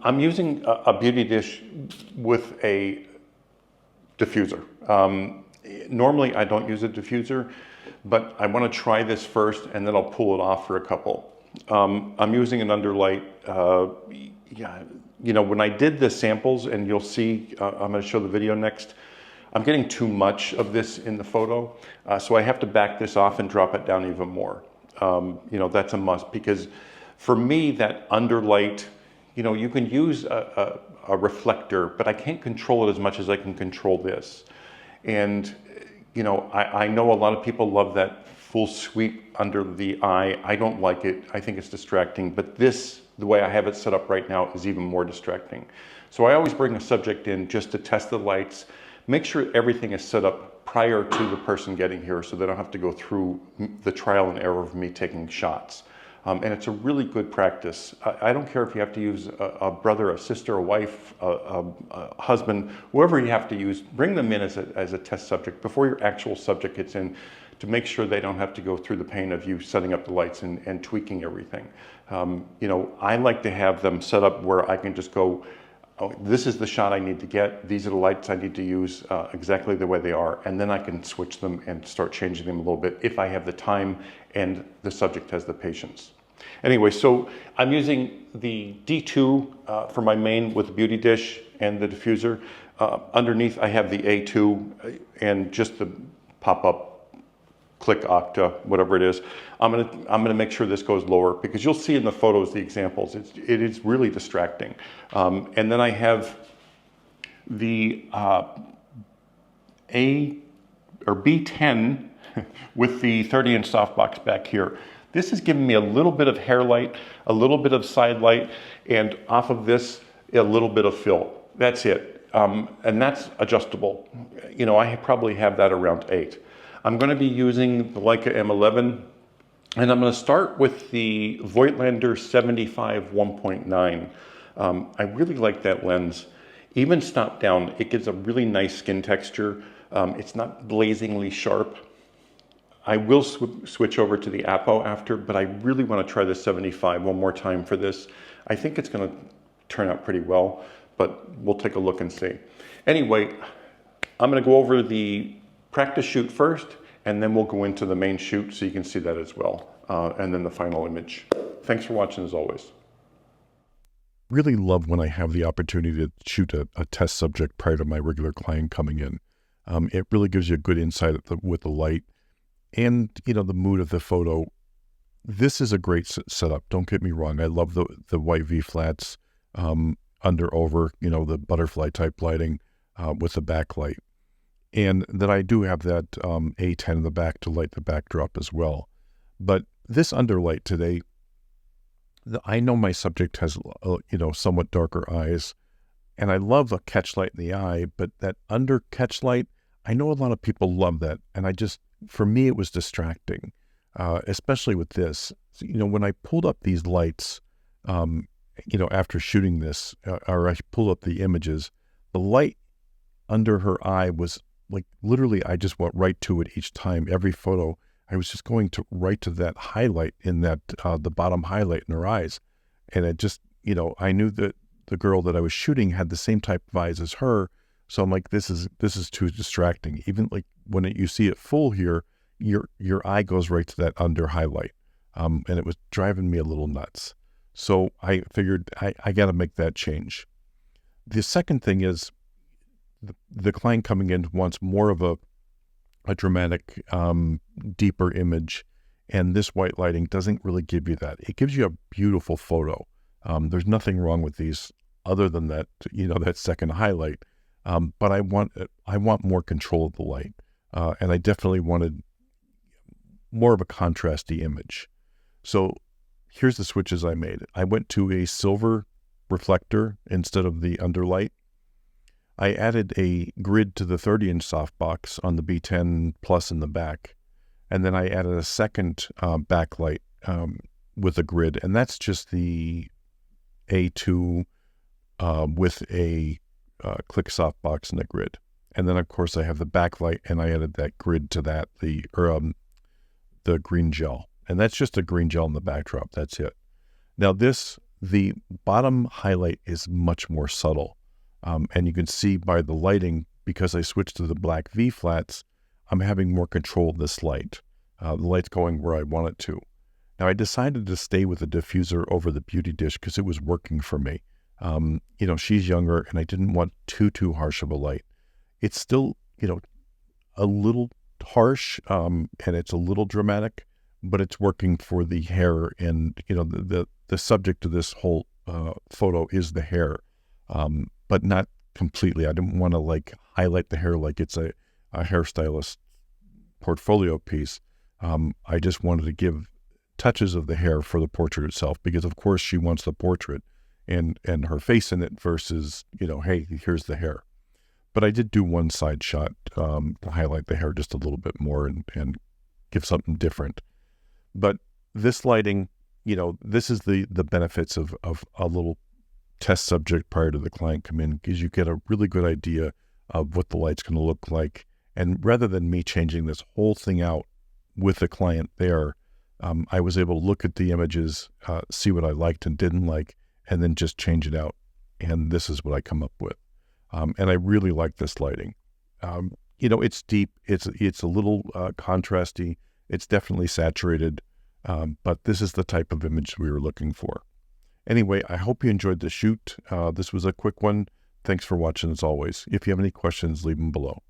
I'm using a beauty dish with a diffuser. Normally I don't use a diffuser, but I want to try this first and then I'll pull it off for a couple. I'm using an underlight. Yeah, you know, when I did the samples, and you'll see, I'm going to show the video next, I'm getting too much of this in the photo. So I have to back this off and drop it down even more. You know, that's a must, because for me, that underlight, you know, you can use a reflector, but I can't control it as much as I can control this. And, you know, I know a lot of people love that full sweep under the eye. I don't like it. I think it's distracting, but this, the way I have it set up right now, is even more distracting. So I always bring a subject in just to test the lights, make sure everything is set up prior to the person getting here so they don't have to go through the trial and error of me taking shots. And it's a really good practice. I don't care if you have to use a brother, a sister, a wife, a husband, whoever you have to use, bring them in as a test subject before your actual subject gets in, to make sure they don't have to go through the pain of you setting up the lights and tweaking everything. You know, I like to have them set up where I can just go, oh, this is the shot I need to get, these are the lights I need to use exactly the way they are, and then I can switch them and start changing them a little bit if I have the time and the subject has the patience. Anyway, so I'm using the D2 for my main with the beauty dish and the diffuser. Underneath I have the A2 and just the pop-up click octa, whatever it is. I'm gonna make sure this goes lower, because you'll see in the photos, the examples, it is really distracting. And then I have the B10 with the 30-inch softbox back here. This is giving me a little bit of hair light, a little bit of side light, and off of this, a little bit of fill. That's it. And that's adjustable. You know, I probably have that around 8. I'm going to be using the Leica M11, and I'm going to start with the Voigtlander 75 1.9. I really like that lens. Even stop down, it gives a really nice skin texture. It's not blazingly sharp. I will switch over to the Apo after, but I really want to try the 75 one more time for this. I think it's going to turn out pretty well, but we'll take a look and see. Anyway, I'm going to go over the practice shoot first, and then we'll go into the main shoot so you can see that as well, and then the final image. Thanks for watching as always. Really love when I have the opportunity to shoot a test subject prior to my regular client coming in. It really gives you a good insight with the light and, you know, the mood of the photo. This is a great setup. Don't get me wrong. I love the white V-flats, under over, you know, the butterfly type lighting with the backlight. And then I do have that A10 in the back to light the backdrop as well. But this underlight today, I know my subject has, you know, somewhat darker eyes, and I love a catch light in the eye, but that under catch light, I know a lot of people love that. And for me, it was distracting, especially with this. So, you know, when I pulled up these lights, you know, after shooting this, or I pulled up the images, the light under her eye was like, literally, I just went right to it each time. Every photo, I was just going right to that highlight in that, the bottom highlight in her eyes. And it just, you know, I knew that the girl that I was shooting had the same type of eyes as her. So I'm like, this is too distracting. Even like when you see it full here, your eye goes right to that under highlight. And it was driving me a little nuts. So I figured I got to make that change. The second thing is, the client coming in wants more of a dramatic, deeper image, and this white lighting doesn't really give you that. It gives you a beautiful photo. There's nothing wrong with these other than that, you know, that second highlight. But I want more control of the light, and I definitely wanted more of a contrasty image. So here's the switches I made. I went to a silver reflector instead of the underlight. I added a grid to the 30-inch softbox on the B10 Plus in the back, and then I added a second backlight with a grid, and that's just the A2 with a click softbox and a grid. And then, of course, I have the backlight, and I added that grid to that, the green gel. And that's just a green gel in the backdrop. That's it. Now, this The bottom highlight is much more subtle. And you can see by the lighting, because I switched to the black V flats, I'm having more control of this light. The light's going where I want it to. Now, I decided to stay with the diffuser over the beauty dish because it was working for me. She's younger, and I didn't want too harsh of a light. It's still, a little harsh, and it's a little dramatic, but it's working for the hair. And, the subject of this whole photo is the hair, but not completely. I didn't want to highlight the hair like it's a hairstylist portfolio piece. I just wanted to give touches of the hair for the portrait itself, because of course she wants the portrait and her face in it versus, hey, here's the hair. But I did do one side shot to highlight the hair just a little bit more and give something different. But this lighting, this is the benefits of a little test subject prior to the client come in, because you get a really good idea of what the light's going to look like. And rather than me changing this whole thing out with the client there, I was able to look at the images, see what I liked and didn't like, and then just change it out. And this is what I come up with. And I really like this lighting. It's deep. It's a little contrasty. It's definitely saturated. But this is the type of image we were looking for. Anyway, I hope you enjoyed the shoot. This was a quick one. Thanks for watching as always. If you have any questions, leave them below.